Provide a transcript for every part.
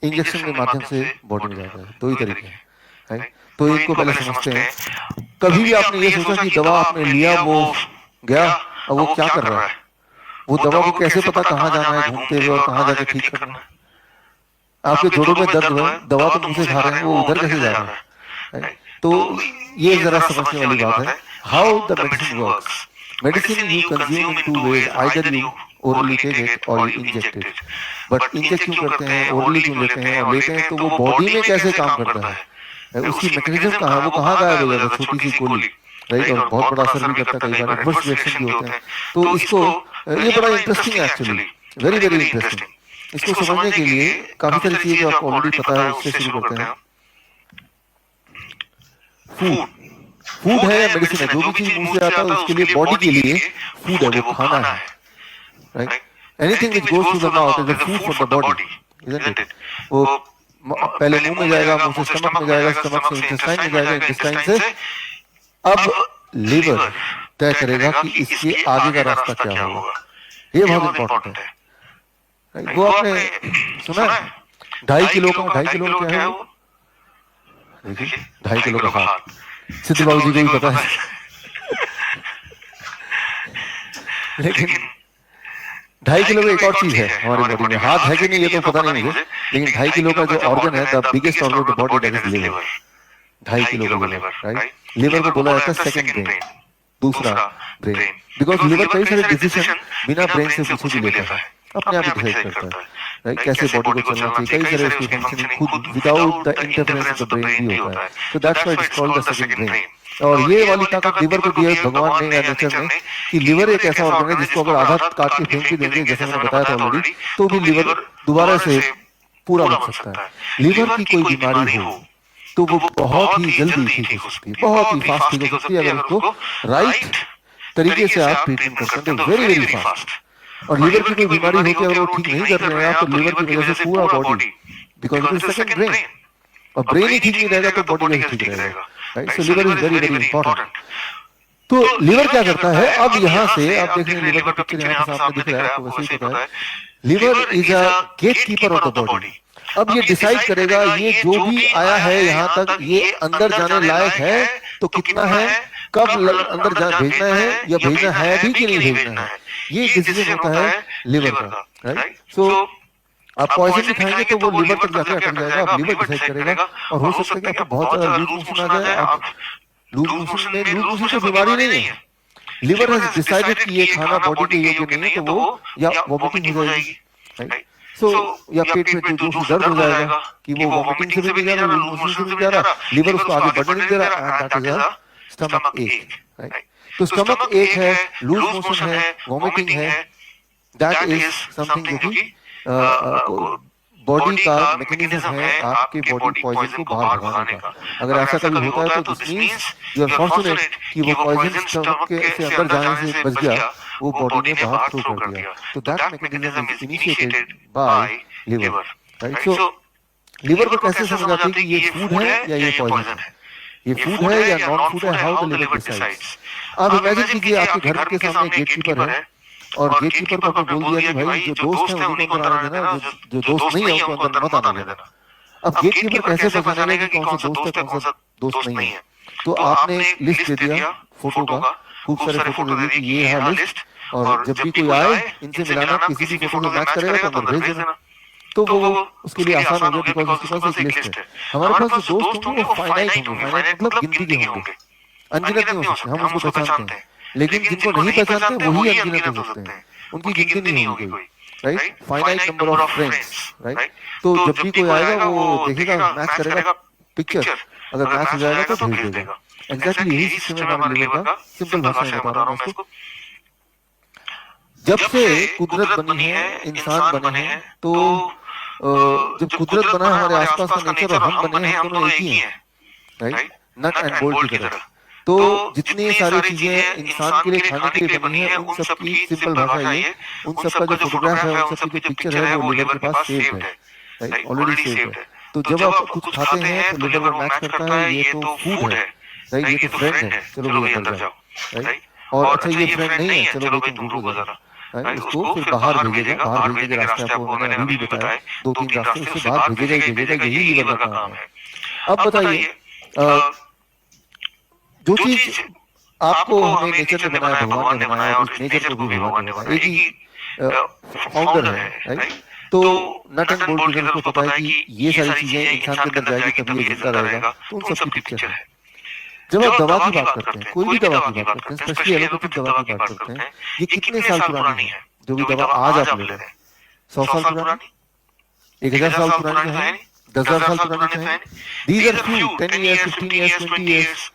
Injection के माध्यम से बॉडी में जाता है। दो ही तरीके हैं, राइट। तो इनको पहले समझते हैं। कभी भी आपने ये सोचा कि दवा आपने लिया, वो गया, अब वो क्या कर रहा है? वो दवा को कैसे पता कहाँ जाना है घूमते हुए और कहाँ जाके ठीक करना है? आपके जोड़ों में दर्द हुआ है, दवा तो मुंह से खा रहे हैं, वो उधर कैसे जा रहा है, राइट? तो ये जरा समझने वाली बात है। How the medicine works. Medicine you consume in two ways, either you orally take it or you inject it. But inject क्यों करते हैं, ओरली क्यों लेते हैं और लेते हैं तो वो बॉडी में कैसे काम करता है, उसकी मैकेनिज्म कहाँ, वो कहाँ गायब हो जाता है, छोटी सी गोली, राइट, और बहुत बड़ा असर भी करता है, कई बार एडवर्स रिएक्शन भी होते हैं। तो इसको ये बड़ा इंटरेस्टिंग है एक्चुअली, वेरी वेरी इंटरेस्टिंग। इसको समझने के लिए काफी सारी चीजें जो आपको ऑलरेडी पता है उससे शुरू करते हैं। फूड, फूड है या मेडिसिन है, जो भी चीज मुंह से आता है उसके लिए, बॉडी के लिए फूड है, वो खाना है, right. Anything which goes to the mouth is a food for the body, isn't it. वो पहले मुंह में जाएगा, मुंह से स्टमक में जाएगा, स्टमक से इंटेस्टाइन में जाएगा, इंटेस्टाइन से अब लिवर तय करेगा कि इसके आगे का रास्ता क्या होगा। ये बहुत इंपॉर्टेंट है, राइट। वो आपने सुना है 2.5 किलो का, 2.5 किलो क्या है वो? देखिए 2.5 किलो का हाथ, सिद्धू बाबू जी को भी पता है लेकिन 2.5 किलो की एक और चीज है हमारी बॉडी में, हाथ है कि नहीं ये तो पता नहीं मुझे, लेकिन 2.5 किलो का जो ऑर्गन है, the biggest organ of the body, that is liver. 2.5 kilo का लिवर, राइट। लिवर को बोला जाता है सेकंड ब्रेन, दूसरा ब्रेन, बिकॉज लिवर कई सारे डिसीजन बिना ब्रेन से पूछे भी लेता है, अपने आप ही डिसाइड करता है, राइट, कैसे बॉडी को चलना चाहिए, कई सारे उसकी फंक्शनिंग खुद without the interference of the brain भी होता है। तो that's why it's called the second brain. और ये वाली ताकत लिवर को दी है भगवान ने या नेचर ने, कि लिवर एक ऐसा ऑर्गन है जिसको अगर आधा काट के फेंक भी देंगे, जैसे मैंने बताया था ऑलरेडी, तो भी लिवर दोबारा से पूरा बन सकता है। लिवर की कोई बीमारी हो तो वो बहुत ही जल्दी ठीक हो सकती है, बहुत ही फास्ट ठीक हो सकती है, अगर उसको राइट तरीके से आप ट्रीटमेंट करते हैं तो वेरी वेरी फास्ट। और लिवर की कोई बीमारी होती है, अगर वो ठीक नहीं कर रहे हैं आप, तो लिवर की वजह से पूरा body, because it is second brain, और ब्रेन ही ठीक नहीं रहेगा तो बॉडी कैसे ठीक रहेगा, right. So liver is very very important. तो लिवर क्या करता है, अब यहाँ से आप देख रहे हैं लिवर का पिक्चर यहाँ पे सामने दिख रहा है, आपको वैसे ही पता है। Liver is a gatekeeper of the body. अब ये डिसाइड करेगा ये जो भी आया है यहाँ तक, ये अंदर जाने लायक है तो कितना है, कब अंदर भेजना है या भेजना है भी कि नहीं भेजना है, ये डिसीजन होता है लिवर का, राइट। सो आप पॉइजन भी खाएंगे तो वो लिवर तक जाके अटक जाएगा, आप लिवर डिसाइड करेगा। और हो सकता है कि आपको बहुत ज्यादा लूज मोशन आ जाए, आप लूज मोशन तो बीमारी नहीं है, लिवर हैज डिसाइडेड कि ये खाना बॉडी के योग्य नहीं है, तो वो या वॉमिटिंग हो जाएगी, राइट। सो या पेट में जो दर्द हो जाएगा कि वो वॉमिटिंग से भी नहीं जा रहा, लूज मोशन से भी नहीं जा रहा, लिवर उसको आगे बढ़ने नहीं दे रहा, and that is a stomach एक, राइट। तो स्टमक एक है, लूज मोशन है, वॉमिटिंग है, दैट इज समथिंग जो कि बॉडी का मैकेनिज्म है आपके बॉडी पॉइजन को बाहर भगाने का। अगर ऐसा कभी होता है तो this means you are fortunate कि वो पॉइजन स्टमक के से अंदर जाने से बच गया, वो बॉडी ने बाहर थ्रो कर दिया। तो that mechanism is initiated by liver, right. So liver को कैसे समझ आती है कि ये फूड है या ये पॉइजन है, ये फूड है या नॉन फूड है, हाउ द लिवर डिसाइड्स। आप इमेजिन कीजिए आपके घर के सामने गेटकीपर है और गेटकीपर को आपने बोल दिया कि भाई जो दोस्त है उनको अंदर आने देना, जो दोस्त नहीं है उनको अंदर मत आने देना। अब गेटकीपर कैसे पहचानेगा कि कौन सा दोस्त है कौन सा दोस्त नहीं है? तो आपने लिस्ट दे दिया फोटो का, खूब सारे फोटो दे दिए कि ये है लिस्ट, और जब भी कोई आए इनसे मिलाना, किसी भी फोटो में मैच करेगा तो अंदर भेज देना। तो वो उसके लिए आसान हो गया, बिकॉज उसके पास एक लिस्ट है। हमारे पास जो दोस्त होंगे वो फाइनाइट होंगे, फाइनाइट मतलब गिनती के होंगे, अनगिनत नहीं हो सकते, हम उसको पहचानते हैं। लेकिन जिनको नहीं पहचानते वही अनगिनत हो सकते हैं, उनकी गिनती नहीं होगी कोई, right. Finite number of friends, right. तो जब भी कोई आएगा वो देखेगा, मैच करेगा पिक्चर, अगर मैच हो जाएगा तो भेज देगा। एग्जैक्टली यही सिस्टम है हमारे लिवर का, सिंपल भाषा में बता रहा हूँ मैं इसको। जब से कुदरत बनी है, इंसान बने हैं, तो जब कुदरत बना है हमारे आसपास का नेचर और हम बने हैं, हम दोनों एक ही हैं, राइट, नट एंड बोल्ट की तरह। तो जितनी सारी चीजें इंसान के लिए खाने के लिए बनी है, उन सब की सिंपल भाषा ये, उन सब का जो फोटोग्राफ है, उन सब की जो पिक्चर है वो लिवर के पास सेव्ड है, राइट, ऑलरेडी सेव्ड है। तो जब आप कुछ खाते हैं तो लिवर वो मैच करता है, ये तो फूड है, राइट, ये तो फ्रेंड है, चलो भाई अंदर जाओ, राइट। और अच्छा ये फ्रेंड नहीं है, चलो भाई तुम रुको जरा, उसको फिर बाहर भेजेगा। बाहर भेजने के रास्ते आपको मैंने अभी भी बताया, 2-3 रास्ते, उससे बाहर भेजेगा ही भेजेगा, यही लीवर का काम है। अब बताइए, जो चीज आपको हमें नेचर ने बनाया, भगवान ने बनाया, और इस नेचर को भी भगवान ने बनाया, एक ही फाउंडर है, राइट? तो नट एंड बोल्ट रीजन उसको पता है कि ये सारी चीजें इंसान के अंदर जाएगी तभी ये जिंदा रहेगा, तो उन सबकी पिक्चर है। जब आप दवा की बात करते हैं, कोई भी दवा की बात करते हैं, स्पेशली एलोपैथिक दवा की बात करते हैं, ये कितने साल पुरानी है? जो भी दवा आज आप ले रहे हैं, 100 साल पुरानी, 1000 साल पुरानी तो है नहीं, 10,000 साल पुरानी तो है नहीं। These are few, 10 years, 15 years, 20 years.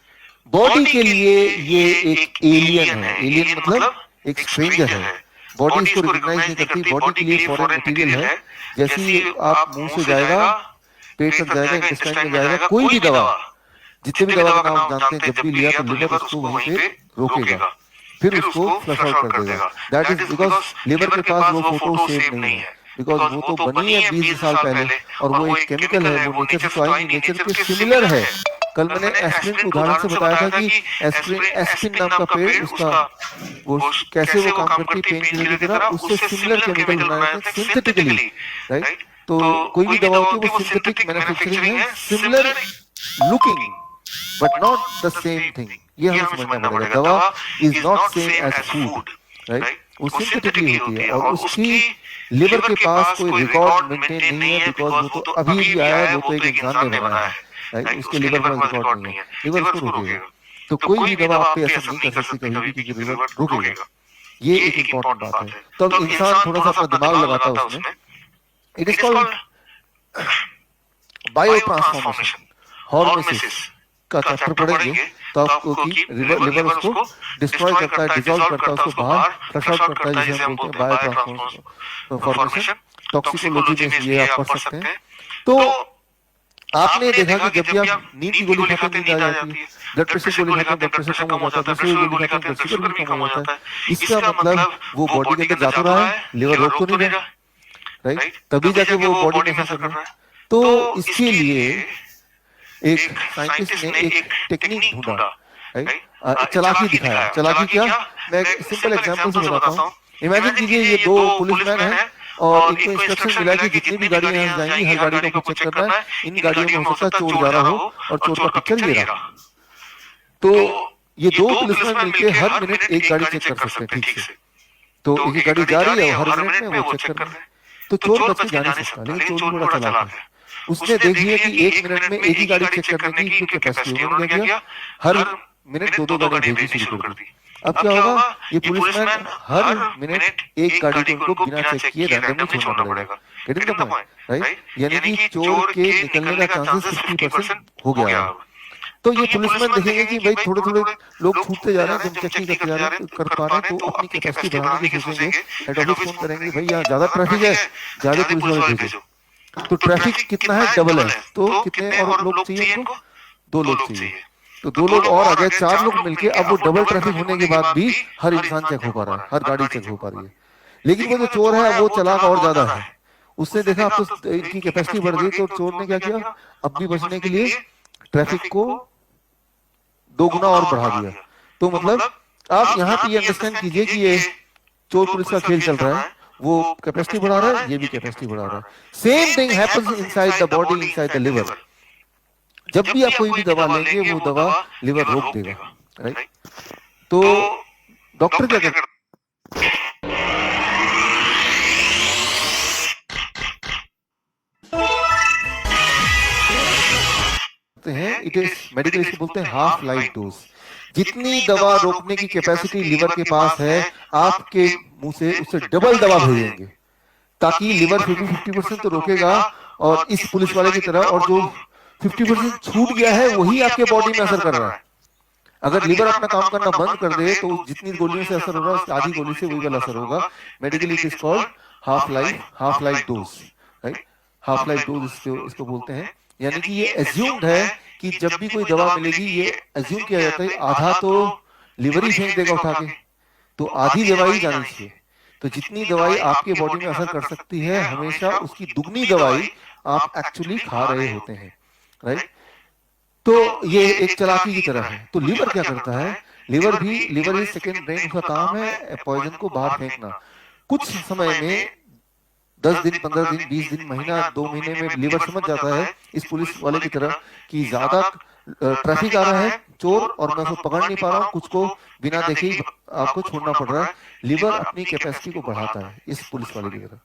Body के लिए ये एक एलियन है। एलियन मतलब एक स्ट्रेंजर है। बॉडी इसको रिकॉग्नाइज नहीं करती, बॉडी के लिए फॉरेन मटेरियल है। जैसे ही आप मुंह से जाएगा, पेट तक जाएगा, इंटेस्टाइन में जाएगा, कोई भी दवा, जितने भी दवा का नाम जानते हैं, जब भी लिया तो लिवर उसको वहीं पे रोकेगा, फिर उसको फ्लश आउट कर देगा। दैट इज बिकॉज लिवर के पास वो फोटो सेव नहीं है, बिकॉज वो तो बनी है 20 साल पहले, और वो एक केमिकल है, वो नेचर से तो आई नहीं, नेचर के सिमिलर है। कल मैंने एस्पिरिन के उदाहरण से बताया था कि एस्पिरिन नाम का पेड़, उसका वो कैसे वो काम करती है पेन किलर की तरह, उससे सिमिलर केमिकल बनाए थे सिंथेटिकली, राइट? तो कोई भी दवा होती है वो सिंथेटिक मैन्युफैक्चरिंग है, similar looking but not the same thing. ये हमें समझना पड़ेगा। दवा is not same as food, right? वो सिंथेटिकली होती है, और उसकी लिवर के पास कोई रिकॉर्ड मेंटेन नहीं है, बिकॉज वो तो अभी भी आया है, वो तो एक इंसान ने बनाया है, राइट? उसके लिवर में रिकॉर्ड नहीं है, लिवर उसको रोकेगा। तो कोई भी दवा आप पे असर नहीं कर सकती कभी भी, क्योंकि लिवर रोकेगा। ये एक इंपॉर्टेंट बात है। तो अब इंसान थोड़ा सा अपना दिमाग लगाता है उसमें। It is called biotransformation, hormesis का चैप्टर पढ़ेंगे तो आपको कि लिवर उसको डिस्ट्रॉय करता है, डिसॉल्व करता है, उसको बाहर फ्लश आउट करता है, जिसे हम बोलते हैं बायो ट्रांसफॉर्मेशन। टॉक्सिकोलॉजी में ये आप पढ़ सकते हैं। तो आपने देखा कि जब भी आप नींद की गोली खाते हैं, नींद आ जाती है, ब्लड प्रेशर की गोली खाते हैं, ब्लड प्रेशर कम हो जाता है, दूसरी गोली खाते हैं, ब्लड शुगर भी कम हो जाता है। इसका मतलब वो बॉडी के अंदर जा तो रहा है, लिवर रोक तो नहीं रहा, राइट? तभी जाके वो बॉडी में असर कर रहा है। तो इसके लिए एक साइंटिस्ट ने एक टेक्निक ढूंढा, राइट? चालाकी दिखाया। चालाकी क्या? मैं एक सिंपल एग्जांपल से बताता हूँ। इमेजिन कीजिए ये दो पुलिसमैन हैं और इनको इंस्ट्रक्शन मिला कि जितनी भी गाड़ियां यहाँ जाएंगी, हर गाड़ी को चेक करना है। इन गाड़ियों में हो सकता है चोर जा रहा हो और चोर का पिक्चर ये रहा। तो ये दो पुलिसमैन मिलकर हर मिनट एक गाड़ी चेक कर सकते हैं ठीक से। तो एक गाड़ी जा रही है, हर मिनट में वो चेक कर रहे हैं। तो चोर बच के जा नहीं सकता, लेकिन चोर बड़ा चालाक है। उसने देख लिया कि एक मिनट में एक ही गाड़ी चेक करने की कैपेसिटी, उन्होंने क्या किया, हर मिनट दो गाड़ी भेजनी शुरू कर दी। अब क्या होगा, ये पुलिसमैन हर मिनट एक गाड़ी को उनको बिना चेक किए रैंडमली छोड़ना पड़ेगा। Getting the point, right? यानी कि चोर के निकलने का चांसेस 50% हो गया। तो ये पुलिसमैन देखेंगे कि भाई थोड़े थोड़े लोग छूटते जा रहे हैं, जब चेक नहीं करते जा रहे हैं, कर पा रहे हैं, तो अपनी कैपेसिटी बढ़ाने की सोचेंगे। हेड ऑफिस फोन करेंगे, भाई यहाँ ज्यादा ट्रैफिक है, ज्यादा पुलिस वाले भेजो। तो ट्रैफिक कितना है, डबल है, तो कितने और लोग चाहिए उनको? 2 लोग चाहिए। तो 2 लोग और आ गए, 4 लोग मिलके। अब वो डबल ट्रैफिक होने के बाद भी हर इंसान चेक हो पा रहा है, हर गाड़ी चेक हो पा रही है। लेकिन वो जो चोर है वो चालाक और ज्यादा है। उसने देखा अब तो इनकी कैपेसिटी बढ़ गई, तो चोर ने क्या किया, अब भी बचने के लिए ट्रैफिक को 2 गुना और बढ़ा दिया। तो मतलब आप यहाँ पे ये अंडरस्टैंड कीजिए कि ये चोर पुलिस का खेल चल रहा है। वो कैपेसिटी बढ़ा रहा है, ये भी कैपेसिटी बढ़ा रहा है। Same thing happens inside the body, inside the liver. जब भी आप कोई भी दवा लेंगे, वो दवा लिवर रोक देगा, राइट? तो डॉक्टर क्या करते हैं, इट इज मेडिकल इसको बोलते हैं हाफ लाइफ डोज। जितनी दवा रोकने की कैपेसिटी लिवर के पास है, आपके मुंह से उससे डबल दवा भेजेंगे, ताकि लिवर 50% तो रोकेगा, और इस पुलिस वाले की तरह, और जो 50% छूट गया है वही आपके बॉडी में असर कर रहा है। अगर लिवर अपना काम करना बंद कर दे, तो जितनी गोलियों से असर हो रहा है उसकी आधी गोली से वही वाला असर होगा। Medically it is called half life dose, right? Half life dose इसको बोलते हैं। यानी कि ये एज्यूम्ड है कि जब भी कोई दवा मिलेगी, ये एज्यूम किया जाता है आधा तो लिवर ही फेंक देगा उठा के, तो आधी दवाई जानी चाहिए। तो जितनी दवाई आपके बॉडी में असर कर सकती है, हमेशा उसकी दुगनी दवाई आप एक्चुअली खा रहे होते हैं, राइट? तो ये एक चालाकी की तरह है। तो लिवर क्या करता है, लिवर इज सेकंड ब्रेन, उसका काम है पॉइजन को बाहर फेंकना। कुछ समय में 10 दिन, 15 दिन, 20 दिन, महीना, 2 महीने में लीवर समझ जाता है इस पुलिस वाले की तरह कि ज्यादा ट्रैफिक आ रहा है, चोर, और मैं उसको पकड़ नहीं पा रहा हूँ, कुछ को बिना देखे ही आपको छोड़ना पड़ रहा है। लीवर अपनी कैपेसिटी को बढ़ाता है इस पुलिस वाले की तरह।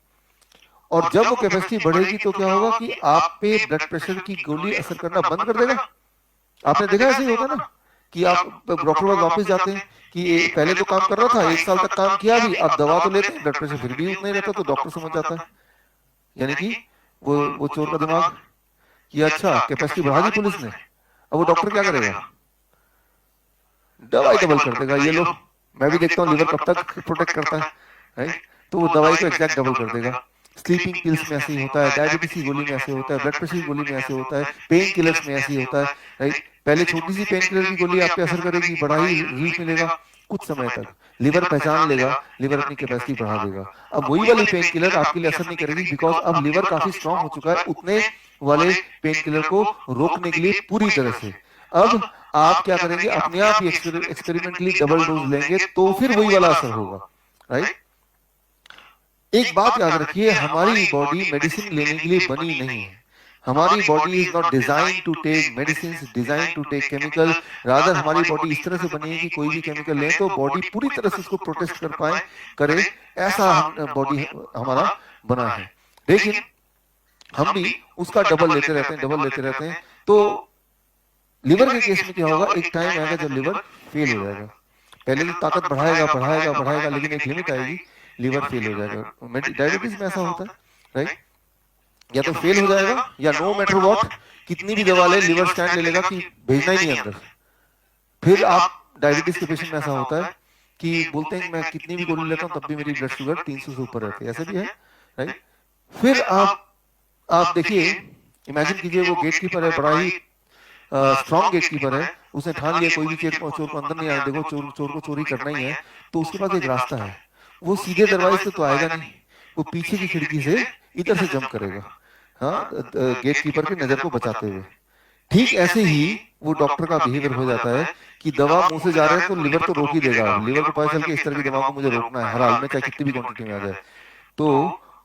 और जब वो कैपेसिटी बढ़ेगी तो क्या होगा कि आप पे ब्लड प्रेशर की गोली असर करना बंद कर देगा। आपने देखा ऐसे ही होता ना कि आप डॉक्टर पास वापस जाते हैं कि पहले तो काम कर रहा था, 1 साल तक काम किया भी, अब दवा तो लेते हैं, ब्लड प्रेशर फिर भी उतना ही रहता, तो डॉक्टर समझ जाता है, यानी कि वो चोर का दिमाग कि अच्छा कैपेसिटी बढ़ा दी पुलिस ने, अब वो डॉक्टर क्या करेगा, दवाई डबल कर देगा। ये लो, मैं भी देखता हूँ लीवर कब तक प्रोटेक्ट करता है, राइट? तो वो दवाई को एग्जैक्ट डबल कर देगा। स्लीपिंग पिल्स में ऐसे ही होता है, डायबिटीज की गोली में ऐसे होता है, ब्लड प्रेशर की गोली में ऐसे होता है, पेन किलर्स में ऐसे ही होता है, राइट? पहले छोटी सी पेन किलर की गोली आप पे असर करेगी, बड़ा ही रिलीफ मिलेगा, कुछ समय तक लिवर पहचान लेगा, लिवर अपनी कैपेसिटी बढ़ा देगा। अब वही वाली पेन किलर आपके लिए असर नहीं करेगी, बिकॉज अब लिवर काफी स्ट्रांग हो चुका है उतने वाले पेन किलर को रोकने के लिए पूरी तरह से। अब आप क्या करेंगे, अपने आप ही एक्सपेरिमेंटली डबल डोज लेंगे तो फिर वही वाला असर होगा, राइट? एक बात याद रखिए, हमारी बॉडी मेडिसिन लेने के लिए बनी नहीं है। हमारी body is not design to take medicine, design to take chemical. Rather हमारी बॉडी इस तरह से बनी है कि कोई भी केमिकल लें तो बॉडी पूरी तरह से उसको प्रोटेस्ट कर पाए, करे, ऐसा हम बॉडी हमारा बना है। लेकिन हम भी उसका डबल लेते रहते हैं, डबल लेते रहते हैं। तो लिवर के केस में क्या होगा, एक टाइम आएगा जब लिवर फेल हो जाएगा। पहले तो ताकत बढ़ाएगा बढ़ाएगा बढ़ाएगा, लेकिन एक लिमिट आएगी, लिवर फेल हो जाएगा। डायबिटीज में ऐसा होता है, राइट? या तो फेल हो जाएगा, या नो मैटर व्हाट कितनी भी दवा ले, लिवर स्टैंड ले लेगा कि भेजना ही नहीं अंदर। फिर आप डायबिटीज के पेशेंट में ऐसा होता है कि बोलते हैं मैं कितनी भी गोली लेता हूँ तब भी मेरी ब्लड शुगर 300 से ऊपर रहती है, ऐसे भी है, राइट? फिर आप देखिए, इमेजिन कीजिए वो गेट कीपर है, बड़ा ही स्ट्रॉन्ग गेट कीपर है, उसने ठान लिया कोई भी चोर को अंदर नहीं आने, देखो चोर को चोरी करना ही है, तो उसके पास एक रास्ता है, वो सीधे दरवाजे से तो आएगा नहीं, वो पीछे की खिड़की से इधर से जंप करेगा, हाँ, गेट कीपर की नजर को बचाते हुए। ठीक ऐसे ही वो डॉक्टर का बिहेवियर हो जाता है कि दवा मुंह से जा रहे हैं तो लिवर तो रोक ही देगा, लिवर को पता चल के इस तरह की दवा को मुझे रोकना है हर हाल में, चाहे कितनी भी क्वांटिटी में आ जाए। तो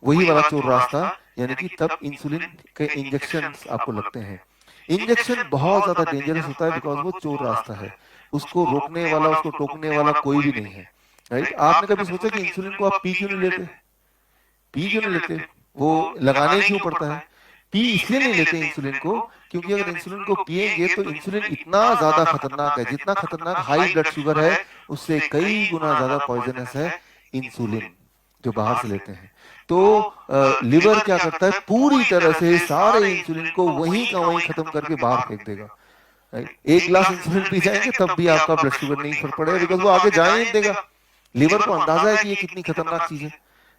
वही वाला चोर रास्ता, यानी कि तब इंसुलिन के इंजेक्शन आपको लगते हैं। इंजेक्शन बहुत ज्यादा डेंजरस होता है, बिकॉज वो चोर रास्ता है, उसको रोकने वाला, उसको टोकने वाला कोई भी नहीं है, राइट? आपने कभी सोचा कि इंसुलिन को आप पी क्यों नहीं लेते? पी क्यों नहीं लेते? वो लगाने क्यों पड़ता है? पी इसलिए नहीं लेते इंसुलिन को, क्योंकि अगर इंसुलिन को पिएंगे तो इंसुलिन इतना ज्यादा खतरनाक है, जितना खतरनाक हाई ब्लड शुगर है उससे कई गुना ज्यादा पॉइजनस है इंसुलिन जो बाहर से लेते हैं। तो लिवर क्या करता है, पूरी तरह से सारे इंसुलिन को वहीं का वहीं खत्म करके बाहर फेंक देगा, राइट? एक गिलास इंसुलिन पी जाएंगे तब भी आपका ब्लड शुगर नहीं फर्क पड़ेगा, बिकॉज वो आगे जाए नहीं देगा। लिवर को अंदाजा है कि ये कितनी खतरनाक चीज है,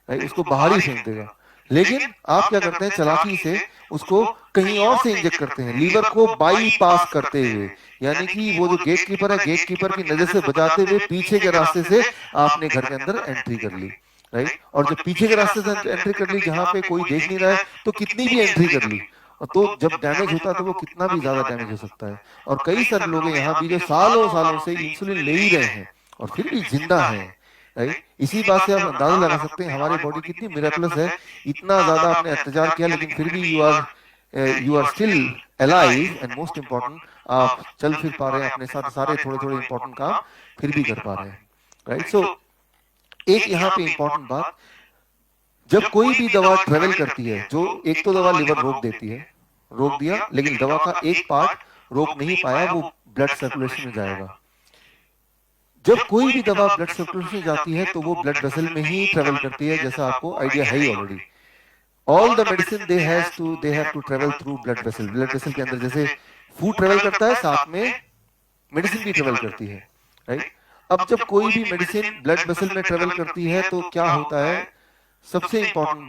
राइट? उसको बाहर ही फेंक देगा। लेकिन आप क्या करते हैं, चालाकी से उसको कहीं और से इंजेक्ट करते हैं, लीवर को बाईपास करते हुए, यानी कि वो जो गेट कीपर है, गेट कीपर की नजर से बचाते हुए पीछे के रास्ते से आपने घर के अंदर एंट्री कर ली, राइट? और जब पीछे के रास्ते से एंट्री कर ली जहां पे कोई देख नहीं रहा है, तो कितनी भी एंट्री कर ली, और तो जब डैमेज होता है तो वो कितना भी ज्यादा डैमेज हो सकता है। और कई सारे लोग हैं यहाँ भी जो सालों सालों से इंसुलिन ले ही रहे हैं और फिर भी जिंदा है, राइट? इसी बात से आप अंदाजा लगा सकते हैं हमारी बॉडी कितनी मिरेकलस है। इतना ज्यादा आपने अत्याचार किया लेकिन फिर भी you are still alive, and most important आप चल फिर पा रहे हैं, अपने साथ सारे थोड़े थोड़े इंपॉर्टेंट काम फिर भी कर पा रहे हैं, राइट? सो एक यहाँ पे इंपॉर्टेंट बात, जब कोई भी दवा ट्रेवल करती है, जो एक तो दवा लिवर रोक देती है, रोक दिया, लेकिन दवा का एक पार्ट रोक नहीं पाया, वो ब्लड सर्कुलेशन में जाएगा। जब कोई भी दवा ब्लड सर्कुलेशन में जाती है तो वो ब्लड वेसल में ही ट्रेवल करती है, जैसा आपको आइडिया है ही already. All the medicine they have to travel through blood vessel. Blood vessel के अंदर जैसे फूड ट्रेवल करता है, साथ में मेडिसिन भी ट्रेवल करती है, राइट? अब जब कोई भी मेडिसिन ब्लड वेसल में ट्रेवल करती है तो क्या होता है, सबसे इंपॉर्टेंट